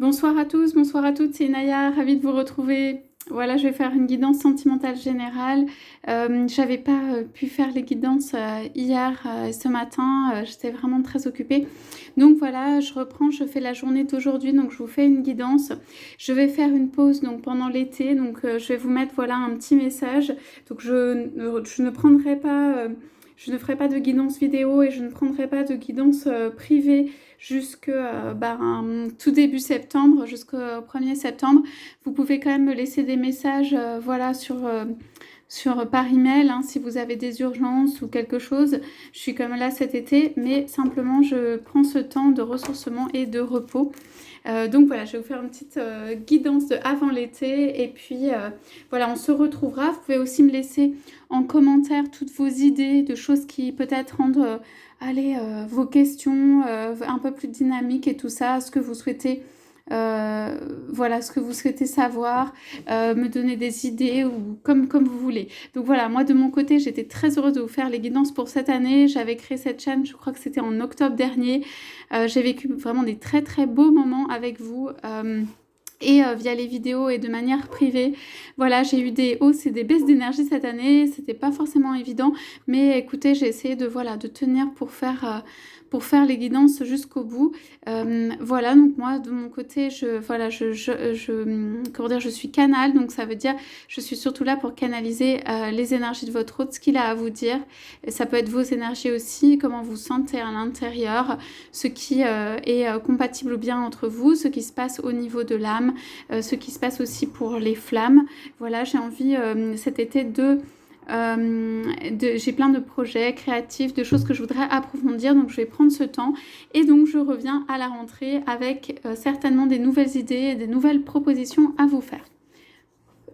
Bonsoir à tous, bonsoir à toutes, c'est Naya, ravie de vous retrouver. Voilà, je vais faire une guidance sentimentale générale. J'avais pas pu faire les guidances hier, ce matin, j'étais vraiment très occupée. Donc voilà, je reprends, je fais la journée d'aujourd'hui, donc je vous fais une guidance. Je vais faire une pause donc pendant l'été, donc je vais vous mettre voilà un petit message. Donc je ne prendrai pas... je ne ferai pas de guidance vidéo et je ne prendrai pas de guidance privée jusque tout début septembre, jusqu'au 1er septembre. Vous pouvez quand même me laisser des messages voilà, par email hein, si vous avez des urgences ou quelque chose. Je suis comme là cet été, mais simplement je prends ce temps de ressourcement et de repos. Donc voilà, je vais vous faire une petite guidance de avant l'été et puis voilà, on se retrouvera. Vous pouvez aussi me laisser en commentaire toutes vos idées de choses qui peut-être rendent vos questions un peu plus dynamiques et tout ça, ce que vous souhaitez. Voilà ce que vous souhaitez savoir, me donner des idées ou comme vous voulez. Donc voilà, moi de mon côté, j'étais très heureuse de vous faire les guidances pour cette année. J'avais créé cette chaîne, je crois que c'était en octobre dernier. J'ai vécu vraiment des très très beaux moments avec vous. Via les vidéos et de manière privée. Voilà, j'ai eu des hausses et des baisses d'énergie cette année, c'était pas forcément évident, mais écoutez, j'ai essayé de tenir pour faire les guidances jusqu'au bout. Voilà, donc moi de mon côté, je suis canal, donc ça veut dire je suis surtout là pour canaliser les énergies de votre hôte, ce qu'il a à vous dire. Et ça peut être vos énergies aussi, comment vous sentez à l'intérieur, ce qui est compatible ou bien entre vous, ce qui se passe au niveau de l'âme, ce qui se passe aussi pour les flammes. Voilà, j'ai envie cet été j'ai plein de projets créatifs, de choses que je voudrais approfondir, donc je vais prendre ce temps et donc je reviens à la rentrée avec certainement des nouvelles idées et des nouvelles propositions à vous faire.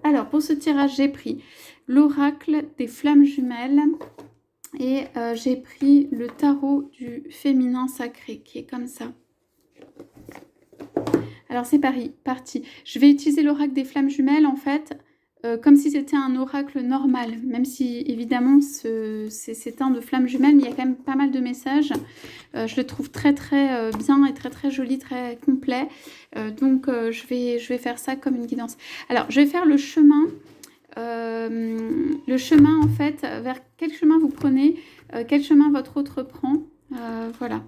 Alors pour ce tirage, j'ai pris l'oracle des flammes jumelles et j'ai pris le tarot du féminin sacré qui est comme ça. Alors c'est parti. Je vais utiliser l'oracle des flammes jumelles en fait comme si c'était un oracle normal, même si évidemment c'est un de flammes jumelles, mais il y a quand même pas mal de messages. Je le trouve très très bien et très très joli, très complet. Donc je vais faire ça comme une guidance. Alors je vais faire le chemin. Le chemin en fait, vers quel chemin vous prenez, quel chemin votre autre prend. Voilà.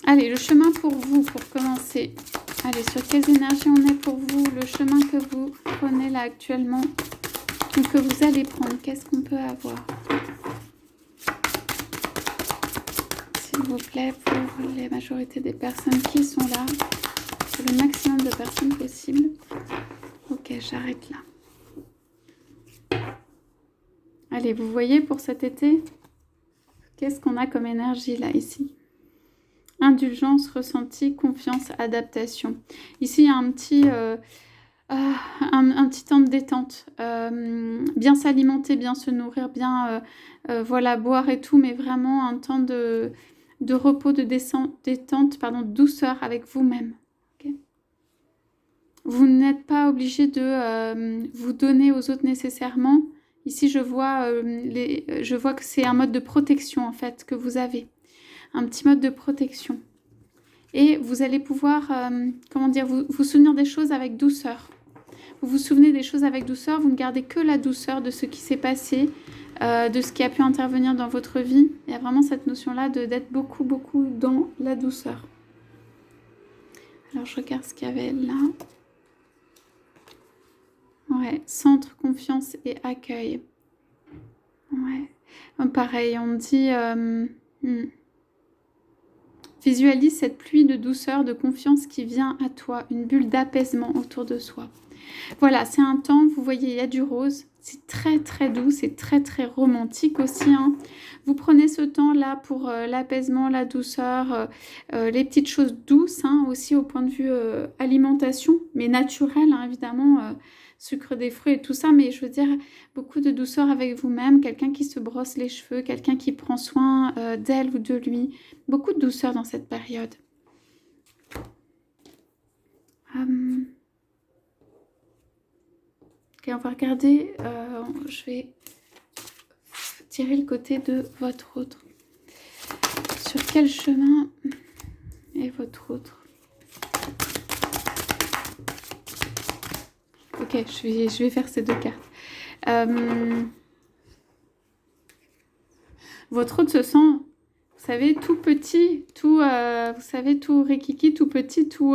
Allez, le chemin pour vous, pour commencer. Allez, sur quelles énergies on est pour vous, le chemin que vous prenez là actuellement, ou que vous allez prendre, qu'est-ce qu'on peut avoir? S'il vous plaît, pour les majorités des personnes qui sont là, pour le maximum de personnes possible. Ok, j'arrête là. Allez, vous voyez pour cet été, qu'est-ce qu'on a comme énergie là, ici? Indulgence, ressenti, confiance, adaptation. Ici, il y a un petit temps de détente. Bien s'alimenter, bien se nourrir, bien voilà, boire et tout, mais vraiment un temps de repos, de détente, pardon, douceur avec vous-même. Okay. Vous n'êtes pas obligé de vous donner aux autres nécessairement. Ici, je vois que c'est un mode de protection en fait que vous avez. Un petit mode de protection. Et vous allez pouvoir, vous souvenir des choses avec douceur. Vous vous souvenez des choses avec douceur, vous ne gardez que la douceur de ce qui s'est passé, de ce qui a pu intervenir dans votre vie. Il y a vraiment cette notion-là d'être beaucoup, beaucoup dans la douceur. Alors, je regarde ce qu'il y avait là. Ouais, centre, confiance et accueil. Ouais, pareil, on dit... Visualise cette pluie de douceur, de confiance qui vient à toi, une bulle d'apaisement autour de soi. Voilà, c'est un temps, vous voyez, il y a du rose, c'est très très doux, c'est très très romantique aussi. Hein. Vous prenez ce temps-là pour l'apaisement, la douceur, les petites choses douces, hein, aussi au point de vue alimentation, mais naturelle, hein, évidemment, sucre des fruits et tout ça, mais je veux dire, beaucoup de douceur avec vous-même, quelqu'un qui se brosse les cheveux, quelqu'un qui prend soin d'elle ou de lui, beaucoup de douceur dans cette période. Ok, on va regarder, je vais tirer le côté de votre autre. Sur quel chemin Et votre autre. Ok, je vais faire ces 2 cartes. Votre autre se sent, vous savez, tout petit, tout, vous savez, tout rikiki, tout petit, tout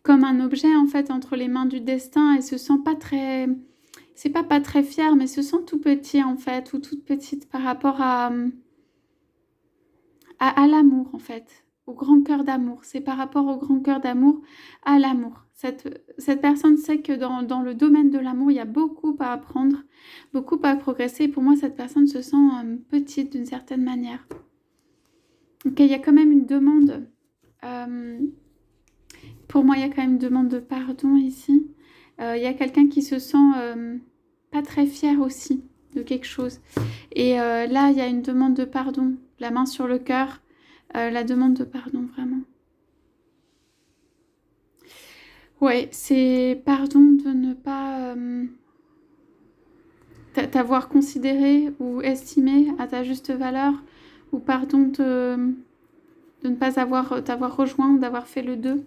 comme un objet en fait entre les mains du destin, et se sent pas très, c'est pas très fier, mais se sent tout petit en fait, ou toute petite par rapport à l'amour en fait, au grand cœur d'amour. C'est par rapport au grand cœur d'amour à l'amour. Cette personne sait que dans le domaine de l'amour, il y a beaucoup à apprendre, beaucoup à progresser. Et pour moi, cette personne se sent petite d'une certaine manière. Ok, il y a quand même une demande. Pour moi, il y a quand même une demande de pardon ici. Il y a quelqu'un qui se sent pas très fier aussi de quelque chose. Et là, il y a une demande de pardon. La main sur le cœur. La demande de pardon, vraiment. Ouais, c'est pardon de ne pas t'avoir considéré ou estimé à ta juste valeur. Ou pardon de ne pas t'avoir rejoint ou d'avoir fait le 2.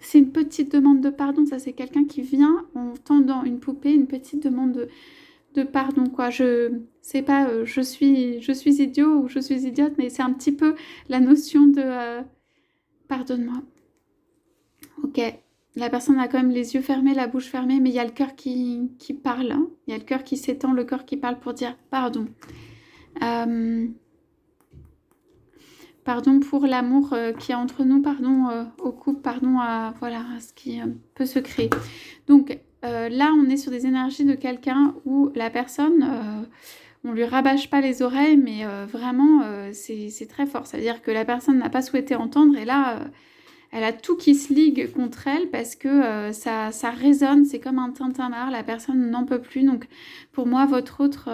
C'est une petite demande de pardon. Ça, c'est quelqu'un qui vient en tendant une poupée, une petite demande de pardon, quoi. Je sais pas, je suis idiot ou je suis idiote, mais c'est un petit peu la notion de pardonne-moi. Ok, la personne a quand même les yeux fermés, la bouche fermée, mais il y a le cœur qui parle. Hein. Il y a le cœur qui s'étend, le corps qui parle pour dire pardon. Pardon pour l'amour qui est entre nous, pardon au couple, pardon à, voilà, à ce qui peut se créer. Donc là, on est sur des énergies de quelqu'un où la personne, on lui rabâche pas les oreilles, mais vraiment, c'est très fort. Ça veut dire que la personne n'a pas souhaité entendre, et là, elle a tout qui se ligue contre elle parce que ça résonne, c'est comme un tintamarre, la personne n'en peut plus. Donc pour moi, votre autre...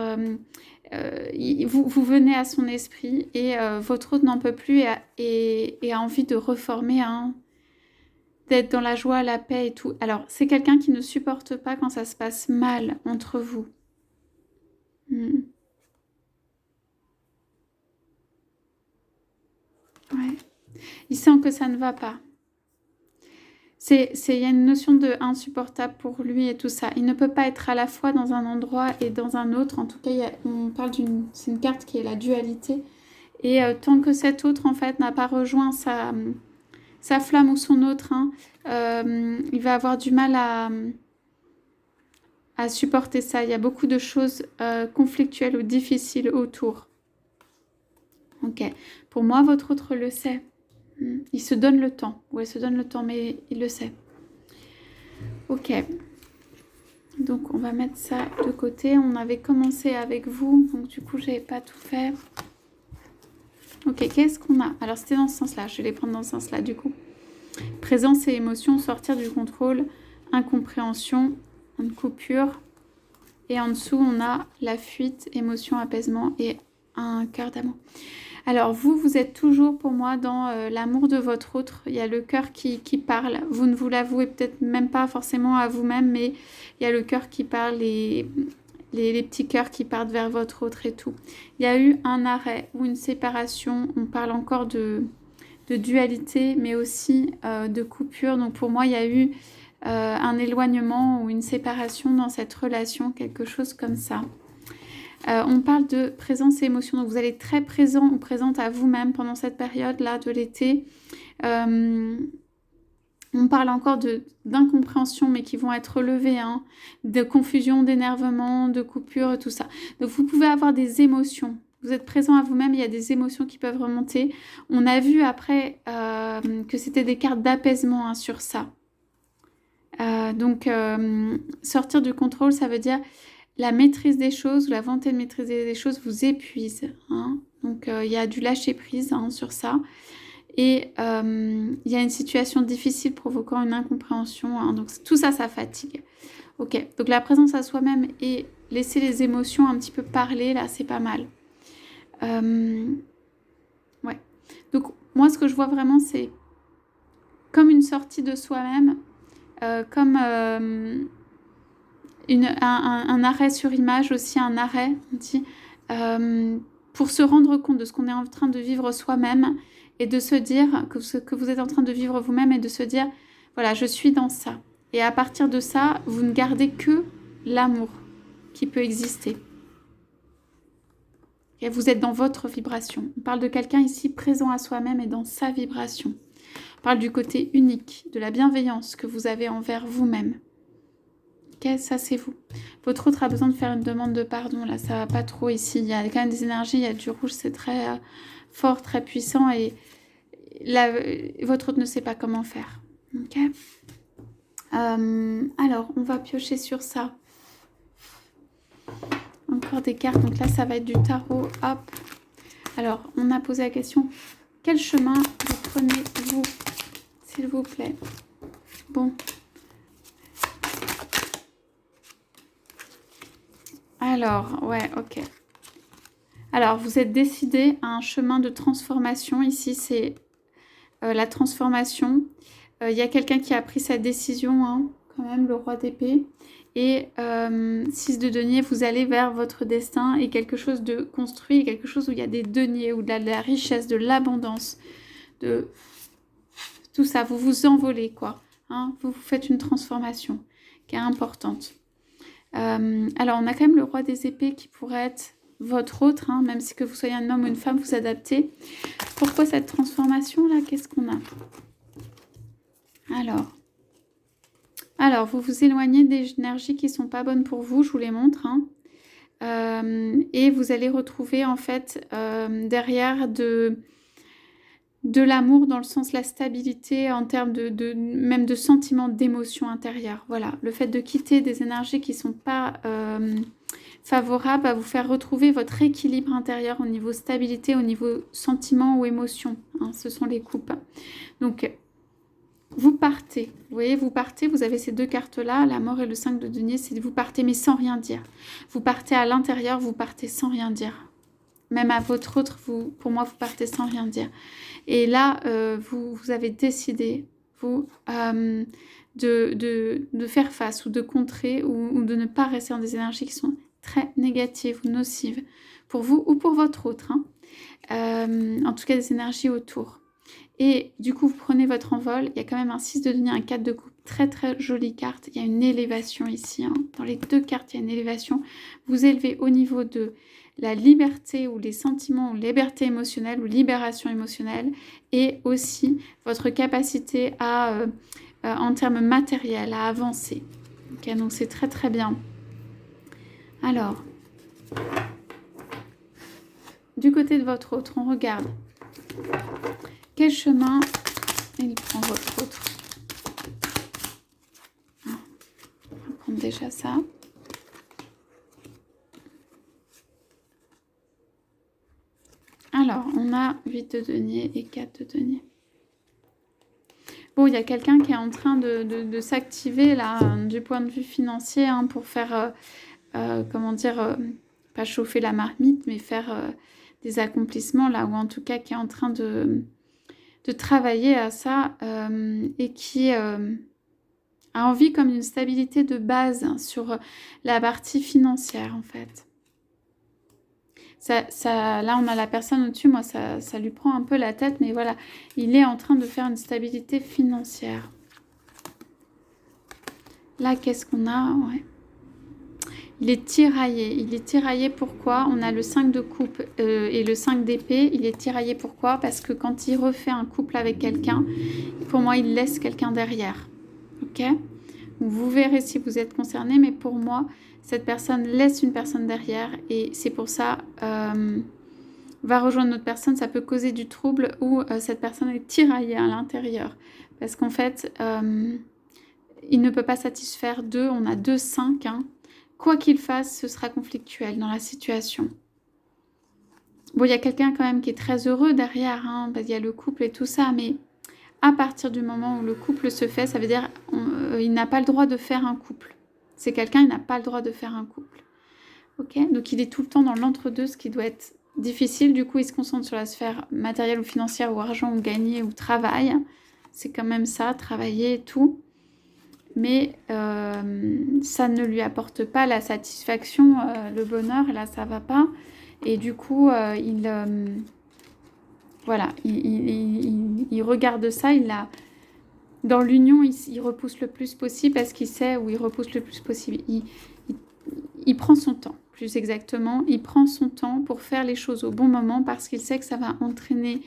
vous venez à son esprit et votre autre n'en peut plus et a envie de reformer, hein, d'être dans la joie, la paix et tout. Alors, c'est quelqu'un qui ne supporte pas quand ça se passe mal entre vous. Ouais. Il sent que ça ne va pas. Il y a une notion de insupportable pour lui et tout ça. Il ne peut pas être à la fois dans un endroit et dans un autre. En tout cas, on parle c'est une carte qui est la dualité. Et tant que cet autre, en fait, n'a pas rejoint sa flamme ou son autre, hein, il va avoir du mal à supporter ça. Il y a beaucoup de choses conflictuelles ou difficiles autour. Ok. Pour moi, votre autre le sait. Il se donne le temps. Ouais, il se donne le temps, mais il le sait. Ok. Donc, on va mettre ça de côté. On avait commencé avec vous. Donc, du coup, j'avais pas tout fait. Ok, qu'est-ce qu'on a? Alors, c'était dans ce sens-là. Je vais les prendre dans ce sens-là, du coup. Présence et émotion, sortir du contrôle, incompréhension, une coupure. Et en dessous, on a la fuite, émotion, apaisement et un cœur d'amour. Alors, vous êtes toujours pour moi dans l'amour de votre autre. Il y a le cœur qui parle. Vous ne vous l'avouez peut-être même pas forcément à vous-même, mais il y a le cœur qui parle, les petits cœurs qui partent vers votre autre et tout. Il y a eu un arrêt ou une séparation. On parle encore de dualité, mais aussi de coupure. Donc, pour moi, il y a eu un éloignement ou une séparation dans cette relation, quelque chose comme ça. On parle de présence et émotion, donc vous allez être très présent ou présente à vous-même pendant cette période-là de l'été. On parle encore d'incompréhension, mais qui vont être relevées, hein, de confusion, d'énervement, de coupure, tout ça. Donc vous pouvez avoir des émotions. Vous êtes présent à vous-même, il y a des émotions qui peuvent remonter. On a vu après que c'était des cartes d'apaisement, hein, sur ça. Donc sortir du contrôle, ça veut dire... La maîtrise des choses, la volonté de maîtriser des choses vous épuise. Hein. Donc, il y a du lâcher-prise, hein, sur ça. Et il y a une situation difficile provoquant une incompréhension. Hein. Donc, tout ça, ça fatigue. Ok, donc la présence à soi-même et laisser les émotions un petit peu parler, là, c'est pas mal. Ouais. Donc, moi, ce que je vois vraiment, c'est comme une sortie de soi-même, comme... un arrêt sur image aussi, un arrêt, on dit, pour se rendre compte de ce qu'on est en train de vivre soi-même et de se dire que ce que vous êtes en train de vivre vous-même et de se dire, voilà, je suis dans ça. Et à partir de ça, vous ne gardez que l'amour qui peut exister. Et vous êtes dans votre vibration. On parle de quelqu'un ici présent à soi-même et dans sa vibration. On parle du côté unique, de la bienveillance que vous avez envers vous-même. Ok, ça c'est vous. Votre autre a besoin de faire une demande de pardon. Là, ça va pas trop ici. Il y a quand même des énergies, il y a du rouge, c'est très fort, très puissant. Et là, votre autre ne sait pas comment faire. Ok. Alors, on va piocher sur ça. Encore des cartes. Donc là, ça va être du tarot. Hop. Alors, on a posé la question. Quel chemin vous prenez-vous, s'il vous plaît? Bon. Alors, ouais, ok. Alors, vous êtes décidé à un chemin de transformation. Ici, c'est la transformation. Il y a quelqu'un qui a pris sa décision, hein, quand même, le roi d'épée. Et 6 de denier, vous allez vers votre destin et quelque chose de construit, quelque chose où il y a des deniers, ou de la richesse, de l'abondance, de tout ça. Vous vous envolez, quoi. Hein, vous faites une transformation qui est importante. Alors, on a quand même le roi des épées qui pourrait être votre autre, hein, même si que vous soyez un homme ou une femme, vous adaptez. Pourquoi cette transformation-là? Qu'est-ce qu'on a? Alors, vous vous éloignez des énergies qui ne sont pas bonnes pour vous, je vous les montre. Hein. Et vous allez retrouver, en fait, derrière de l'amour dans le sens la stabilité en termes même de sentiments d'émotion intérieure. Voilà, le fait de quitter des énergies qui ne sont pas favorables va vous faire retrouver votre équilibre intérieur au niveau stabilité, au niveau sentiment ou émotion. Hein, ce sont les coupes. Donc, vous partez, vous voyez, vous partez, vous avez ces deux cartes-là, la mort et le 5 de denier, c'est vous partez mais sans rien dire. Vous partez à l'intérieur, vous partez sans rien dire. Même à votre autre, pour moi, vous partez sans rien dire. Et là, vous avez décidé, vous, de faire face ou de contrer ou de ne pas rester dans des énergies qui sont très négatives ou nocives pour vous ou pour votre autre. Hein. En tout cas, des énergies autour. Et du coup, vous prenez votre envol. Il y a quand même un 6 de denier, un 4 de coupe. Très, très jolie carte. Il y a une élévation ici. Hein. Dans les deux cartes, il y a une élévation. Vous élevez au niveau de la liberté ou les sentiments ou liberté émotionnelle ou libération émotionnelle. Et aussi votre capacité à, en termes matériels, à avancer. Okay, donc, c'est très, très bien. Alors, du côté de votre autre, on regarde. Quel chemin il prend votre autre? On va prendre déjà ça. Alors, on a 8 de denier et 4 de denier. Bon, il y a quelqu'un qui est en train de s'activer là, du point de vue financier, hein, pour faire, comment dire, pas chauffer la marmite, mais faire des accomplissements là, ou en tout cas qui est en train de travailler à ça et qui a envie comme d'une stabilité de base sur la partie financière en fait. Là, on a la personne au-dessus, moi, ça lui prend un peu la tête, mais voilà, il est en train de faire une stabilité financière. Là, qu'est-ce qu'on a? Ouais. Il est tiraillé. Il est tiraillé pourquoi? On a le 5 de coupe et le 5 d'épée. Il est tiraillé pourquoi? Parce que quand il refait un couple avec quelqu'un, pour moi, il laisse quelqu'un derrière. Ok? Vous verrez si vous êtes concerné, mais pour moi, cette personne laisse une personne derrière et c'est pour ça, va rejoindre notre personne, ça peut causer du trouble ou cette personne est tiraillée à l'intérieur. Parce qu'en fait, il ne peut pas satisfaire deux, on a 2-5, hein. Quoi qu'il fasse, ce sera conflictuel dans la situation. Bon, il y a quelqu'un quand même qui est très heureux derrière, hein, parce qu'il y a le couple et tout ça, mais à partir du moment où le couple se fait, ça veut dire il n'a pas le droit de faire un couple. C'est quelqu'un, il n'a pas le droit de faire un couple. Ok? Donc il est tout le temps dans l'entre-deux, ce qui doit être difficile. Du coup, il se concentre sur la sphère matérielle ou financière, ou argent, ou gagner, ou travail. C'est quand même ça, travailler et tout. Mais ça ne lui apporte pas la satisfaction, le bonheur, là ça va pas. Et du coup, voilà, il regarde ça, dans l'union, il repousse le plus possible parce qu'il sait où il repousse le plus possible. Il prend son temps, plus exactement. Il prend son temps pour faire les choses au bon moment parce qu'il sait que ça va entraîner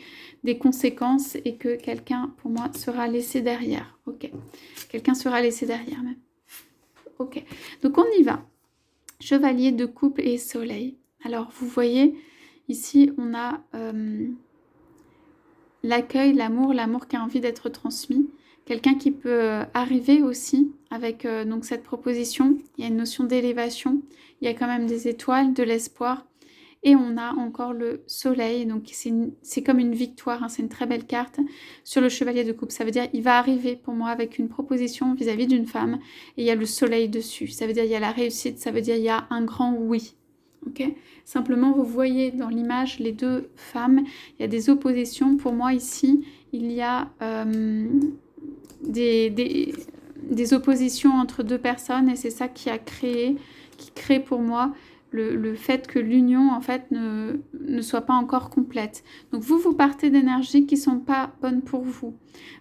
des conséquences et que quelqu'un, pour moi, sera laissé derrière. Ok. Quelqu'un sera laissé derrière même. Ok. Donc on y va. Chevalier de coupe et soleil. Alors vous voyez, ici on a l'accueil, l'amour qui a envie d'être transmis. Quelqu'un qui peut arriver aussi avec donc cette proposition. Il y a une notion d'élévation. Il y a quand même des étoiles, de l'espoir. Et on a encore le soleil. Donc c'est comme une victoire. Hein, c'est une très belle carte sur le chevalier de coupe. Ça veut dire il va arriver pour moi avec une proposition vis-à-vis d'une femme. Et il y a le soleil dessus. Ça veut dire il y a la réussite. Ça veut dire il y a un grand oui. Okay. Simplement, vous voyez dans l'image les deux femmes, il y a des oppositions. Pour moi, ici, il y a des oppositions entre deux personnes et c'est ça qui crée pour moi le fait que l'union, en fait, ne soit pas encore complète. Donc, vous partez d'énergies qui ne sont pas bonnes pour vous.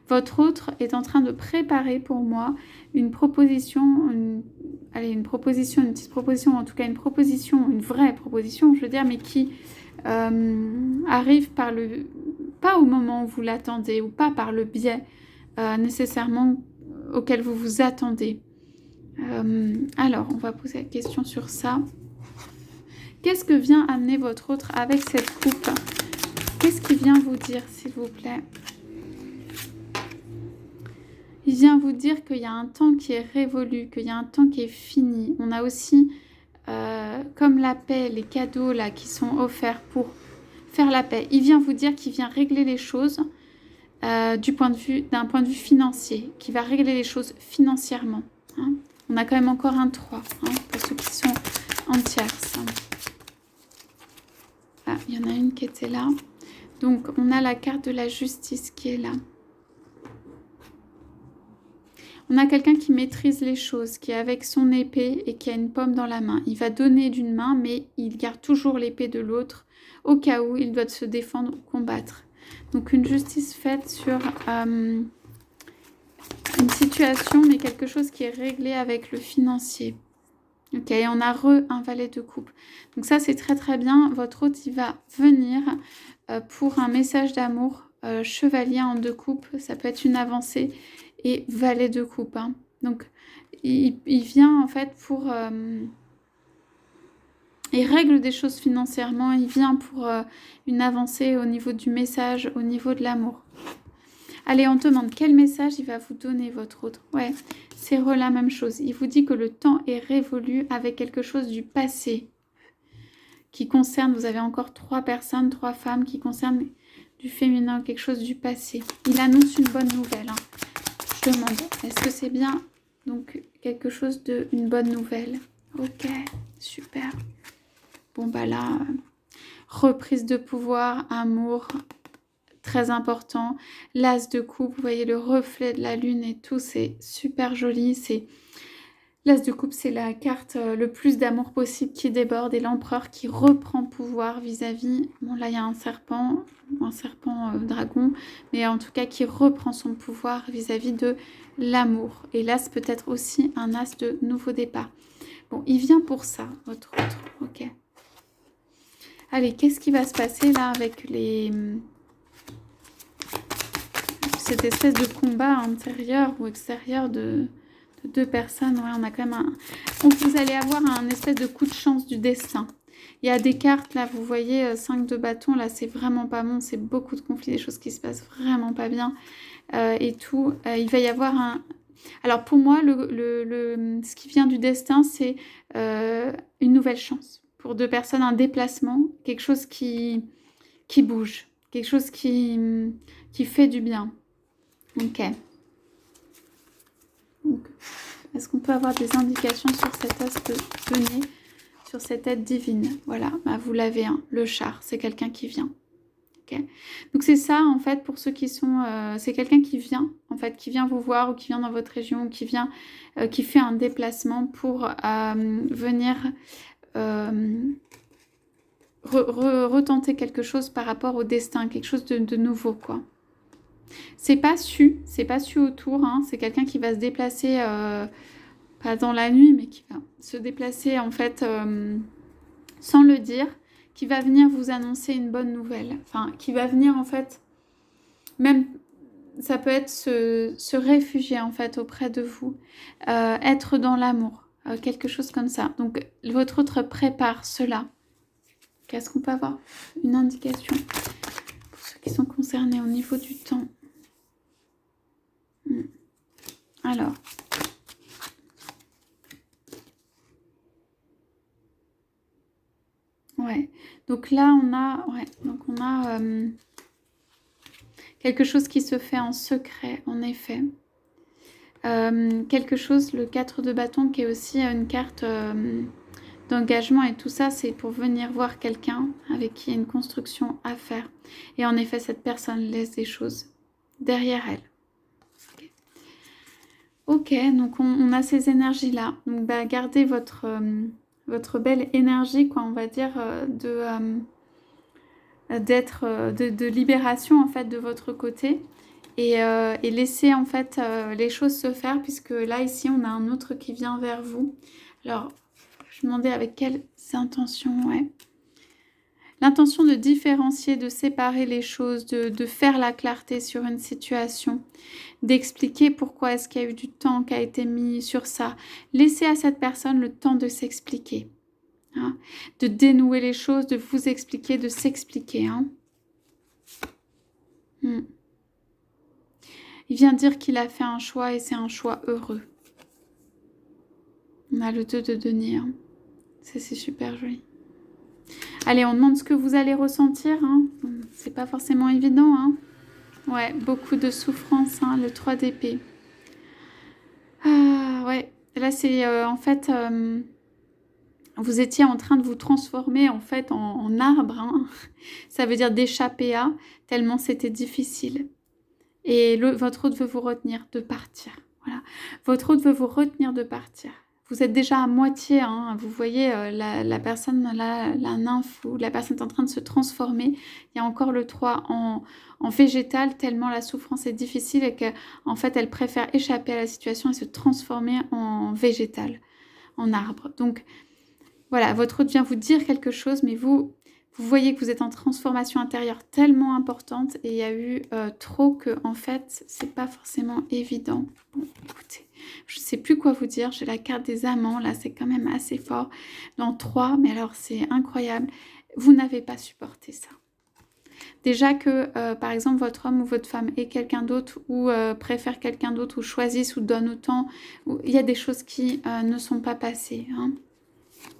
Votre autre est en train de préparer pour moi une proposition, une petite proposition, en tout cas une proposition, une vraie proposition, je veux dire, mais qui arrive pas au moment où vous l'attendez ou pas par le biais nécessairement auquel vous vous attendez. Alors, on va poser la question sur ça. Qu'est-ce que vient amener votre autre avec cette coupe? Qu'est-ce qu'il vient vous dire, s'il vous plaît? Il vient vous dire qu'il y a un temps qui est révolu, qu'il y a un temps qui est fini. On a aussi, comme la paix, les cadeaux là qui sont offerts pour faire la paix. Il vient vous dire qu'il vient régler les choses d'un point de vue financier, qui va régler les choses financièrement. Hein. On a quand même encore un 3 hein, pour ceux qui sont en tierce. Ah, il y en a une qui était là. Donc, on a la carte de la justice qui est là. On a quelqu'un qui maîtrise les choses, qui est avec son épée et qui a une pomme dans la main. Il va donner d'une main, mais il garde toujours l'épée de l'autre au cas où il doit se défendre ou combattre. Donc une justice faite sur une situation, mais quelque chose qui est réglé avec le financier. Ok, et on a un valet de coupe. Donc ça, c'est très très bien. Votre hôte, il va venir pour un message d'amour. Chevalier en 2 coupes, ça peut être une avancée. Et valet de coupe. Hein. Donc, il vient en fait pour... il règle des choses financièrement. Il vient pour une avancée au niveau du message, au niveau de l'amour. Allez, on te demande quel message il va vous donner, votre autre. Ouais, c'est la même chose. Il vous dit que le temps est révolu avec quelque chose du passé qui concerne... Vous avez encore 3 personnes, 3 femmes qui concernent du féminin, quelque chose du passé. Il annonce une bonne nouvelle. Hein. Je demande, est-ce que c'est bien donc quelque chose une bonne nouvelle? Ok, super. Bon bah là, reprise de pouvoir, amour, très important. L'as de coupe, vous voyez le reflet de la lune et tout, c'est super joli. L'as de coupe, c'est la carte le plus d'amour possible qui déborde et l'empereur qui reprend pouvoir vis-à-vis... Bon, là, il y a un serpent dragon, mais en tout cas qui reprend son pouvoir vis-à-vis de l'amour. Et l'as peut être aussi un as de nouveau départ. Bon, il vient pour ça, votre autre. Ok. Allez, qu'est-ce qui va se passer là avec cette espèce de combat intérieur ou extérieur de 2 personnes? Ouais, on a quand même vous allez avoir un espèce de coup de chance du destin. Il y a des cartes, là, vous voyez, 5 de bâton, là, c'est vraiment pas bon. C'est beaucoup de conflits, des choses qui se passent vraiment pas bien et tout. Il va y avoir un... Alors, pour moi, ce qui vient du destin, c'est une nouvelle chance. Pour 2 personnes, un déplacement, quelque chose qui bouge, quelque chose qui fait du bien. Ok. Donc, est-ce qu'on peut avoir des indications sur cet as de venir, sur cette aide divine? Voilà, bah vous l'avez, hein, le char, c'est quelqu'un qui vient. Okay. Donc c'est ça, en fait, pour ceux qui sont... c'est quelqu'un qui vient, en fait, qui vient vous voir ou qui vient dans votre région, qui fait un déplacement pour venir retenter quelque chose par rapport au destin, quelque chose de nouveau, quoi. C'est pas su autour, hein. C'est quelqu'un qui va se déplacer, pas dans la nuit, mais qui va se déplacer en fait sans le dire, qui va venir vous annoncer une bonne nouvelle. Enfin, qui va venir en fait, même ça peut être se réfugier en fait auprès de vous, être dans l'amour, quelque chose comme ça. Donc votre autre prépare cela. Qu'est-ce qu'on peut avoir? Une indication pour ceux qui sont concernés au niveau du temps. Alors, ouais. Donc là, on a quelque chose qui se fait en secret, en effet. Quelque chose, le 4 de bâton, qui est aussi une carte d'engagement et tout ça, c'est pour venir voir quelqu'un avec qui il y a une construction à faire. Et en effet, cette personne laisse des choses derrière elle. Ok, donc on a ces énergies-là. Donc bah, gardez votre belle énergie, quoi, on va dire, de libération en fait de votre côté. Et laissez en fait les choses se faire, puisque là ici on a un autre qui vient vers vous. Alors je me demandais avec quelles intentions, ouais. L'intention de différencier, de séparer les choses, de faire la clarté sur une situation, d'expliquer pourquoi est-ce qu'il y a eu du temps qui a été mis sur ça. Laissez à cette personne le temps de s'expliquer, hein, de dénouer les choses, de vous expliquer, de s'expliquer. Hein. Il vient dire qu'il a fait un choix et c'est un choix heureux. On a le 2 de denier. Hein. C'est super joli. Allez, on demande ce que vous allez ressentir. Hein. C'est pas forcément évident. Hein. Ouais, beaucoup de souffrance. Hein, le 3 d'épée. Ah, ouais. Là, c'est en fait... vous étiez en train de vous transformer en fait en arbre. Hein. Ça veut dire d'échapper à, tellement c'était difficile. Et votre hôte veut vous retenir de partir. Voilà. Votre hôte veut vous retenir de partir. Vous êtes déjà à moitié, hein, vous voyez la personne, la nymphe ou la personne est en train de se transformer. Il y a encore le 3 en végétal, tellement la souffrance est difficile et qu'en fait elle préfère échapper à la situation et se transformer en végétal, en arbre. Donc voilà, votre hôte vient vous dire quelque chose, mais vous voyez que vous êtes en transformation intérieure tellement importante et il y a eu trop que, en fait, c'est pas forcément évident. Bon, écoutez, je sais plus quoi vous dire. J'ai la carte des amants, là, c'est quand même assez fort. Dans 3, mais alors c'est incroyable. Vous n'avez pas supporté ça. Déjà que, par exemple, votre homme ou votre femme est quelqu'un d'autre ou préfère quelqu'un d'autre ou choisisse ou donne autant, il y a des choses qui ne sont pas passées. Hein.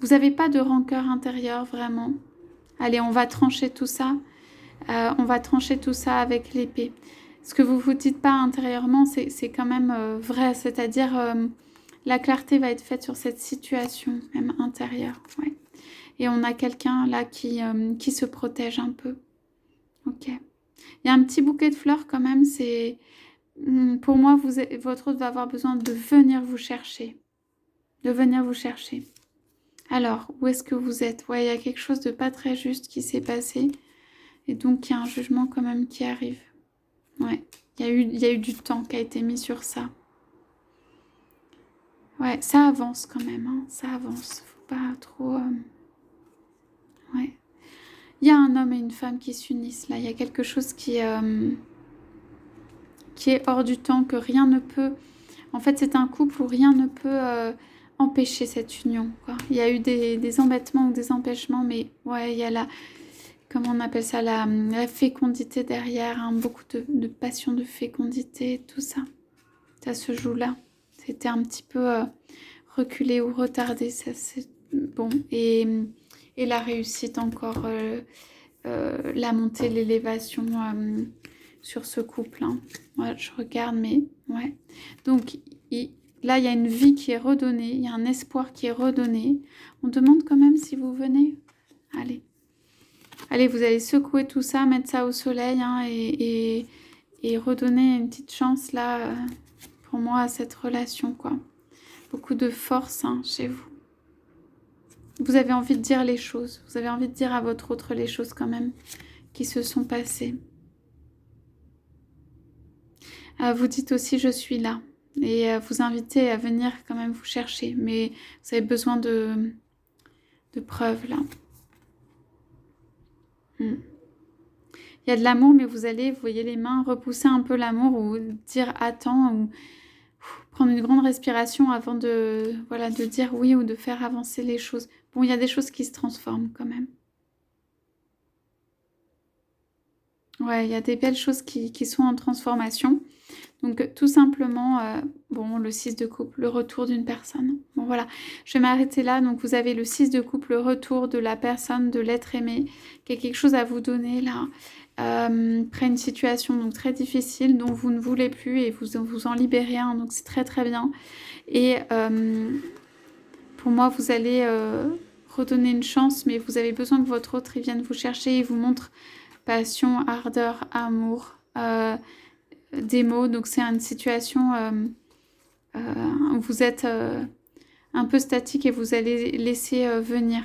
Vous n'avez pas de rancœur intérieure, vraiment. Allez, on va trancher tout ça. On va trancher tout ça avec l'épée. Ce que vous ne vous dites pas intérieurement, c'est quand même vrai. C'est-à-dire, la clarté va être faite sur cette situation, même intérieure. Ouais. Et on a quelqu'un là qui se protège un peu. Ok. Il y a un petit bouquet de fleurs quand même. C'est pour moi, votre hôte va avoir besoin de venir vous chercher. De venir vous chercher. Alors, où est-ce que vous êtes? Ouais, il y a quelque chose de pas très juste qui s'est passé. Et donc, il y a un jugement quand même qui arrive. Ouais, il y a eu du temps qui a été mis sur ça. Ouais, ça avance quand même, hein, ça avance. Faut pas trop... Ouais. Il y a un homme et une femme qui s'unissent, là. Il y a quelque chose qui est hors du temps, que rien ne peut... En fait, c'est un couple où rien ne peut empêcher cette union, quoi. Il y a eu des embêtements ou des empêchements, mais ouais, il y a la... Comment on appelle ça, la fécondité derrière, hein, beaucoup de passion, de fécondité, tout ça. Ça se joue là. C'était un petit peu reculé ou retardé, ça c'est bon. Et la réussite encore, la montée, l'élévation sur ce couple. Hein. Ouais, je regarde, mais ouais. Donc là, il y a une vie qui est redonnée, il y a un espoir qui est redonné. On demande quand même si vous venez. Allez. Allez, vous allez secouer tout ça, mettre ça au soleil hein, et redonner une petite chance là, pour moi, à cette relation, quoi. Beaucoup de force hein, chez vous. Vous avez envie de dire les choses. Vous avez envie de dire à votre autre les choses quand même qui se sont passées. Vous dites aussi je suis là. Et vous invitez à venir quand même vous chercher. Mais vous avez besoin de preuves là. Il y a de l'amour, mais vous allez, vous voyez les mains, repousser un peu l'amour ou dire attends ou prendre une grande respiration avant de, voilà, de dire oui ou de faire avancer les choses. Bon, il y a des choses qui se transforment quand même. Ouais, il y a des belles choses qui sont en transformation. Donc tout simplement, bon, le 6 de coupe, le retour d'une personne. Bon voilà, je vais m'arrêter là. Donc vous avez le 6 de coupe, le retour de la personne, de l'être aimé, qui a quelque chose à vous donner là, après une situation donc très difficile dont vous ne voulez plus et vous en libérez un, donc c'est très très bien. Et pour moi, vous allez redonner une chance, mais vous avez besoin que votre autre il vienne vous chercher et vous montre passion, ardeur, amour, des mots. Donc c'est une situation où vous êtes un peu statique et vous allez laisser venir.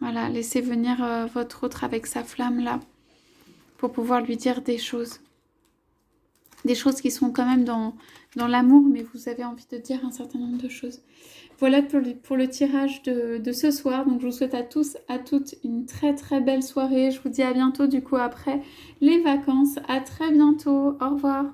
Voilà, laisser venir votre autre avec sa flamme là pour pouvoir lui dire des choses. Des choses qui sont quand même dans l'amour, mais vous avez envie de dire un certain nombre de choses. Voilà pour le tirage de ce soir. Donc je vous souhaite à tous, à toutes une très très belle soirée. Je vous dis à bientôt du coup après les vacances. À très bientôt. Au revoir.